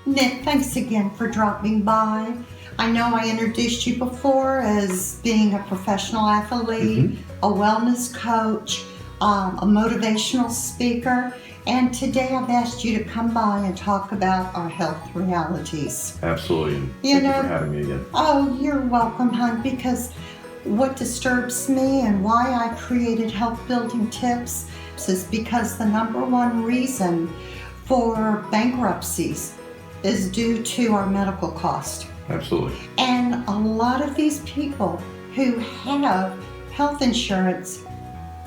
Nick, thanks again for dropping by. I know I introduced you before as being a professional athlete, a wellness coach, a motivational speaker, and today I've asked you to come by and talk about our health realities. Absolutely. You Thank know, you for having me again. Oh, you're welcome, hon, because what disturbs me and why I created Health Building Tips is because the number one reason for bankruptcies is due to our medical cost. Absolutely. And a lot of these people who have health insurance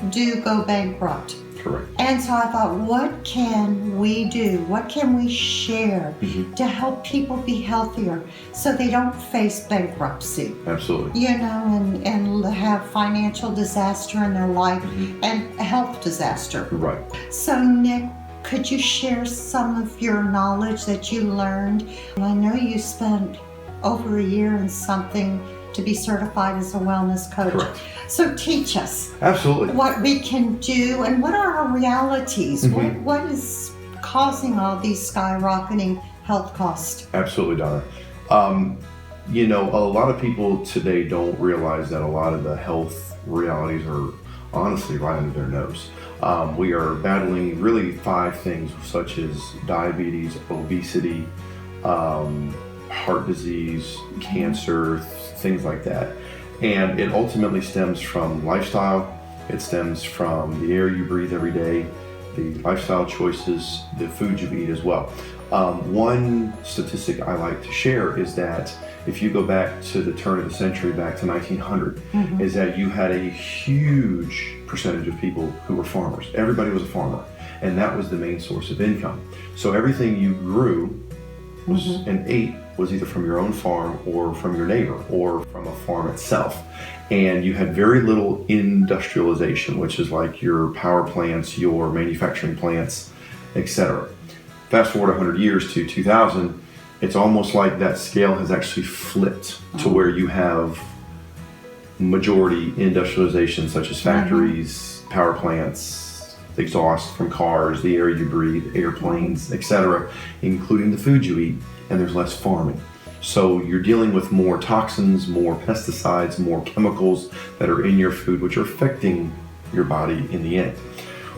do go bankrupt. Correct. And so I thought, what can we do? What can we share to help people be healthier so they don't face bankruptcy? Absolutely. You know, and have financial disaster in their life and health disaster. Right. So Nick, could you share some of your knowledge that you learned? I know you spent over a year and something to be certified as a wellness coach. Correct. So teach us Absolutely. what we can do and what are our realities? What is causing all these skyrocketing health costs? Absolutely, Donna. You know, a lot of people today don't realize that a lot of the health realities are honestly right under their nose. We are battling really 5 things such as diabetes, obesity, heart disease, cancer, things like that. And it ultimately stems from lifestyle. It stems from the air you breathe every day, the lifestyle choices, the food you eat as well. One statistic I like to share is that if you go back to the turn of the century, back to 1900, is that you had a huge percentage of people who were farmers. Everybody was a farmer, and that was the main source of income. So everything you grew was, and ate was either from your own farm or from your neighbor or from a farm itself. And you had very little industrialization, which is like your power plants, your manufacturing plants, etc. Fast forward 100 years to 2000, it's almost like that scale has actually flipped to where you have majority industrialization, such as factories, power plants, exhaust from cars, the air you breathe, airplanes, etc., including the food you eat, and there's less farming. So you're dealing with more toxins, more pesticides, more chemicals that are in your food, which are affecting your body in the end.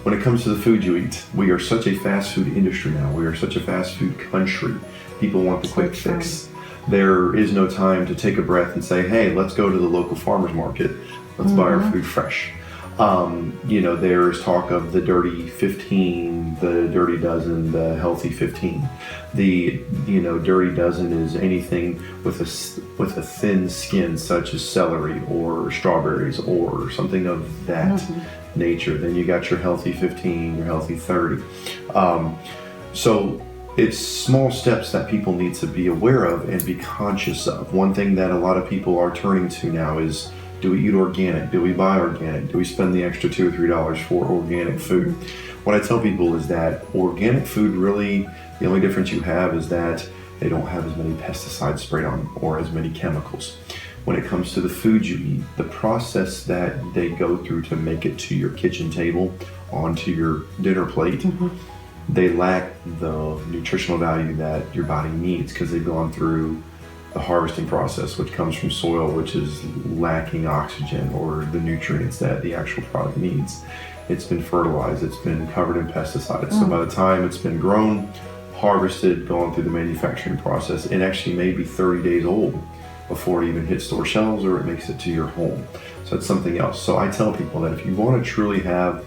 When it comes to the food you eat, we are such a fast food industry now. We are such a fast food country. People want the quick fix. There is no time to take a breath and say, hey, let's go to the local farmer's market. Let's buy our food fresh. You know, there's talk of the dirty 15, the dirty dozen, the healthy 15. The, you know, dirty dozen is anything with a thin skin, such as celery or strawberries or something of that nature. Then you got your healthy 15, your healthy 30. So it's small steps that people need to be aware of and be conscious of. One thing that a lot of people are turning to now is, do we eat organic? Do we buy organic? Do we spend the extra $2 or $3 for organic food? What I tell people is that organic food, really, the only difference you have is that they don't have as many pesticides sprayed on them or as many chemicals. When it comes to the food you eat, the process that they go through to make it to your kitchen table, onto your dinner plate, they lack the nutritional value that your body needs because they've gone through the harvesting process, which comes from soil which is lacking oxygen or the nutrients that the actual product needs. It's been fertilized, it's been covered in pesticides. So by the time it's been grown, harvested, gone through the manufacturing process, it actually may be 30 days old before it even hits store shelves or it makes it to your home. So it's something else. So I tell people that if you want to truly have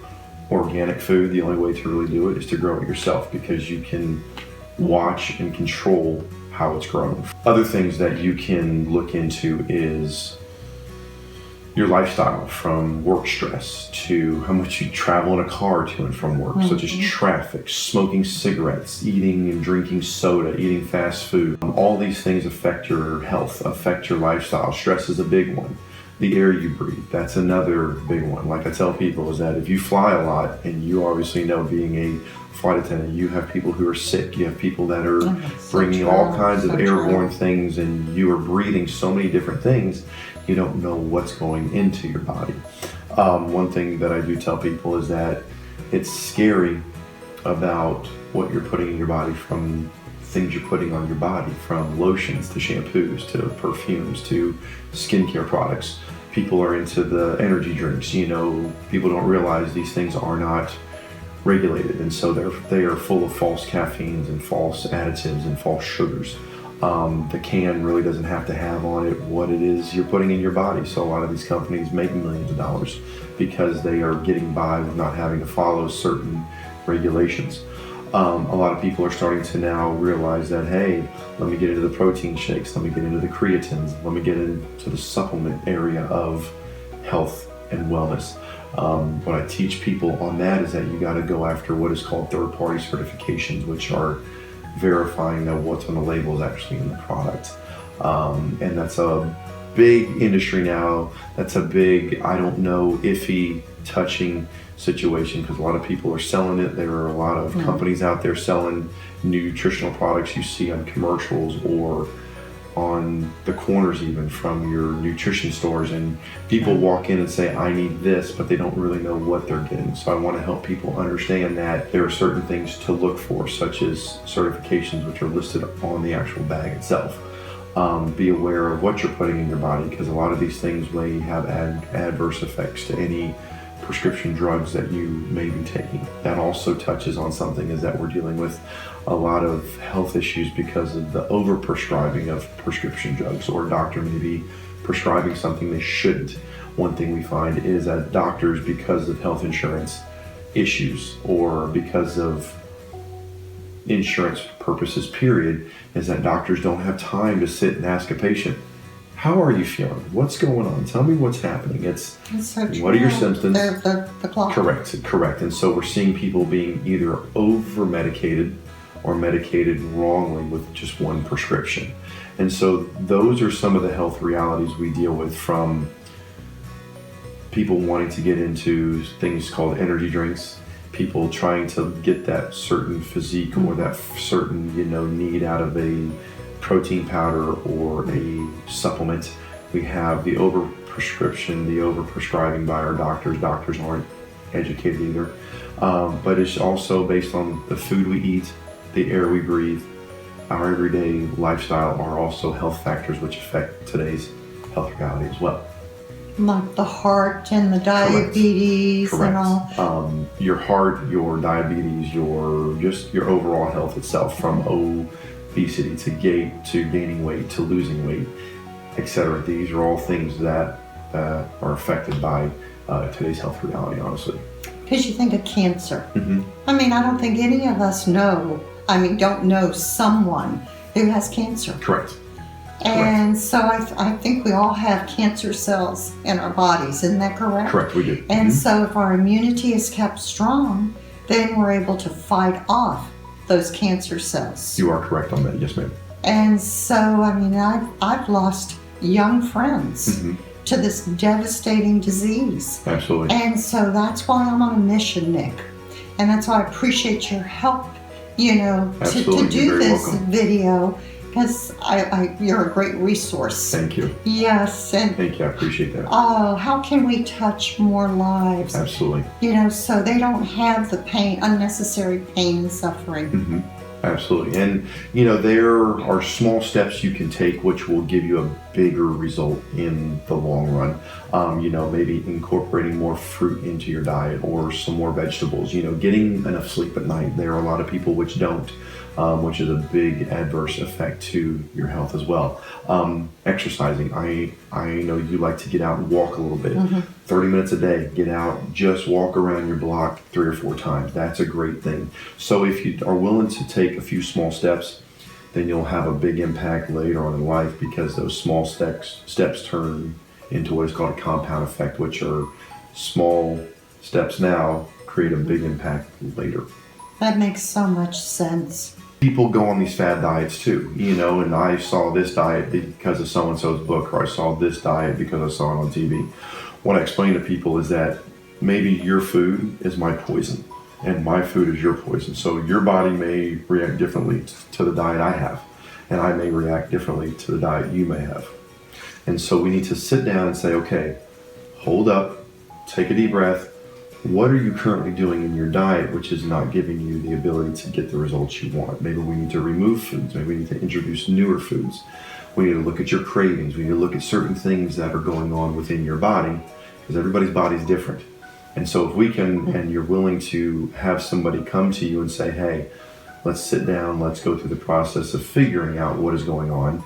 organic food, the only way to really do it is to grow it yourself, because you can watch and control how it's grown. Other things that you can look into is your lifestyle, from work stress to how much you travel in a car to and from work, such as traffic, smoking cigarettes, eating and drinking soda, eating fast food. All these things affect your health, affect your lifestyle. Stress is a big one. The air you breathe, that's another big one. Like I tell people is that if you fly a lot, and you obviously know, being a flight attendant, you have people who are sick, you have people that are bringing all kinds of airborne things, and you are breathing so many different things, you don't know what's going into your body. One thing that I do tell people is that it's scary about what you're putting in your body from things you're putting on your body, from lotions to shampoos to perfumes to skincare products. People are into the energy drinks. People don't realize these things are not regulated, and so they are full of false caffeines and false additives and false sugars. The can really doesn't have to have on it what it is you're putting in your body. So a lot of these companies make millions of dollars because they are getting by with not having to follow certain regulations. A lot of people are starting to now realize that, hey, let me get into the protein shakes, let me get into the creatines, let me get into the supplement area of health and wellness. What I teach people on that is that you got to go after what is called third-party certifications, which are verifying that what's on the label is actually in the product. And that's a big industry now. That's a big, I don't know, iffy, touching situation, because a lot of people are selling it. There are a lot of companies out there selling nutritional products you see on commercials or on the corners even from your nutrition stores, and people walk in and say, I need this, but they don't really know what they're getting. So I want to help people understand that there are certain things to look for, such as certifications which are listed on the actual bag itself. Be aware of what you're putting in your body, because a lot of these things may have adverse effects to any prescription drugs that you may be taking. That also touches on something, is that we're dealing with a lot of health issues because of the overprescribing of prescription drugs, or a doctor may be prescribing something they shouldn't. One thing we find is that doctors, because of health insurance issues or because of insurance purposes period, is that doctors don't have time to sit and ask a patient, how are you feeling? What's going on? Tell me what's happening. It's so true. What are your symptoms? The clock. Correct. And so we're seeing people being either over-medicated or medicated wrongly with just one prescription. And so those are some of the health realities we deal with, from people wanting to get into things called energy drinks, people trying to get that certain physique or that certain, need out of a protein powder or a supplement. We have the overprescription, the overprescribing by our doctors. Doctors aren't educated either. But it's also based on the food we eat, the air we breathe. Our everyday lifestyle are also health factors which affect today's health reality as well. Like the heart and the diabetes. Correct. And all. Your heart, your diabetes, your overall health itself, from obesity to gaining weight to losing weight, etc. These are all things that are affected by today's health reality, honestly. Because you think of cancer. Mm-hmm. I don't think any of us don't know someone who has cancer. Correct. And so I think we all have cancer cells in our bodies. Isn't that correct? Correct, we do. And so if our immunity is kept strong, then we're able to fight off those cancer cells. You are correct on that. Yes, ma'am. And so, I've lost young friends to this devastating disease. Absolutely. And so that's why I'm on a mission, Nick. And that's why I appreciate your help, to do this video, because you're a great resource. Thank you. Yes. And thank you. I appreciate that. Oh, how can we touch more lives? Absolutely. So they don't have the unnecessary pain and suffering. Mm-hmm. Absolutely. And, there are small steps you can take which will give you a bigger result in the long run. Maybe incorporating more fruit into your diet or some more vegetables, getting enough sleep at night. There are a lot of people which don't, which is a big adverse effect to your health as well. Exercising. I know you like to get out and walk a little bit. 30 minutes a day, get out, just walk around your block 3 or 4 times. That's a great thing. So if you are willing to take a few small steps, then you'll have a big impact later on in life, because those small steps turn into what is called a compound effect, which are small steps now create a big impact later. That makes so much sense. People go on these fad diets too, and I saw this diet because of so-and-so's book, or I saw this diet because I saw it on TV. What I explain to people is that maybe your food is my poison and my food is your poison. So your body may react differently to the diet I have, and I may react differently to the diet you may have. And so we need to sit down and say, okay, hold up, take a deep breath. what are you currently doing in your diet which is not giving you the ability to get the results you want? Maybe we need to remove foods. Maybe we need to introduce newer foods. We need to look at your cravings. We need to look at certain things that are going on within your body, because everybody's body is different. And so if we can, and you're willing to have somebody come to you and say, hey, let's sit down, let's go through the process of figuring out what is going on.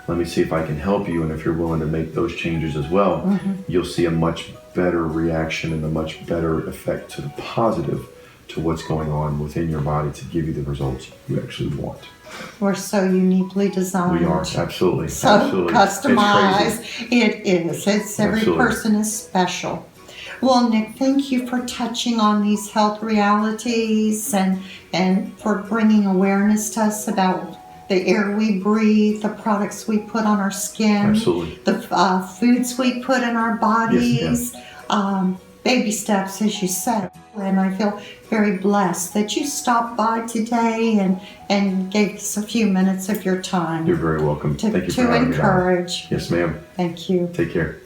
Let me see if I can help you. And if you're willing to make those changes as well, you'll see a much better reaction and a much better effect to the positive to what's going on within your body to give you the results you actually want. We're so uniquely designed. We are, absolutely. So absolutely. customized. It's crazy. It is. It's every Absolutely. person is special. Well, Nick, thank you for touching on these health realities and for bringing awareness to us about the air we breathe, the products we put on our skin, Absolutely. the foods we put in our bodies. Yes, baby steps, as you said. And I feel very blessed that you stopped by today and gave us a few minutes of your time. You're very welcome. Thank you for to having me, Donna. encourage. Yes, ma'am. Thank you. Take care.